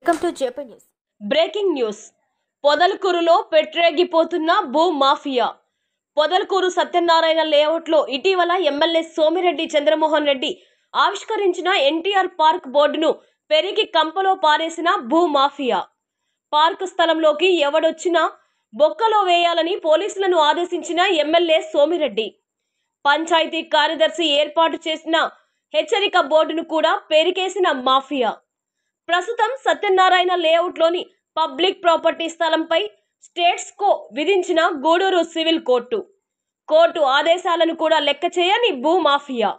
Welcome to JP news. Breaking news. పొదలకూరులో పెట్రేగిపోతున్న భూ మాఫియా. పొదలకూరు సత్యనారాయణ లేఅవుట్లో ఇటీవల ఎమ్మెల్యే సోమిరెడ్డి చంద్రమోహన్ రెడ్డి ఆవిష్కరించిన ఎన్టీఆర్ పార్క్ బోర్డును పెరిగి కంపలో పారేసిన భూ మాఫియా. పార్క్ స్థలంలోకి ఎవడొచ్చినా బొక్కలో వేయాలని పోలీసులను ఆదేశించిన ఎమ్మెల్యే సోమిరెడ్డి పంచాయతీ కార్యదర్శి ఏర్పాటు చేసిన హెచ్చరిక బోర్డును కూడా పెరికేసిన మాఫియా. ప్రస్తుతం సత్యనారాయణ లేఅవుట్లోని పబ్లిక్ ప్రాపర్టీ స్థలంపై స్టేట్స్కో విధించిన గూడూరు సివిల్ కోర్టు ఆదేశాలను కూడా లెక్క చేయని భూ మాఫియా.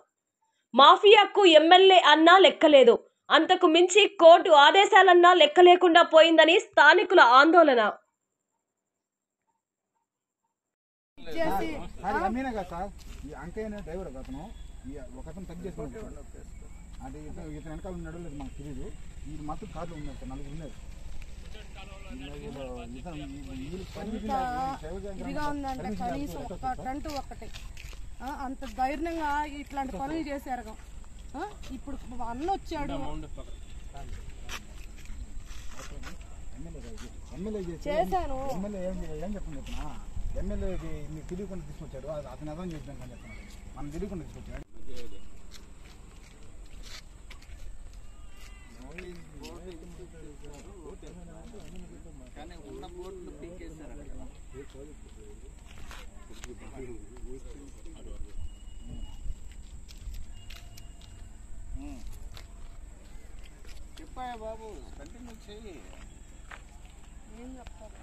మాఫియాకు ఎమ్మెల్యే అన్నా లెక్కలేదు, అంతకు మించి కోర్టు ఆదేశాలన్నా లెక్క లేకుండా పోయిందని స్థానికుల ఆందోళన. అది ఇతను వెనకాల ఉన్నాడు లేదు మాకు తెలియదు. ఈ మొత్తం కార్లు ఉన్నారు సార్, నలుగురు ఉన్నారు. అంత ధైర్యంగా ఇట్లాంటి పనులు చేశారు. ఇప్పుడు అన్న వచ్చాడు, చేశాను. ఎమ్మెల్యే ఏం చెప్పండి చెప్పిన ఎమ్మెల్యే మీకు తెలియకుండా తీసుకొచ్చాడు, అతను అర్థం చేసినాక అని చెప్పండి. మనం తెలియకుండా తీసుకొచ్చాడు. కానీ ఉన్న బోర్డులు పీకేశారు కదా. చెప్పాయా బాబు, కంటిన్యూ చేయి. ఏం చెప్తారు?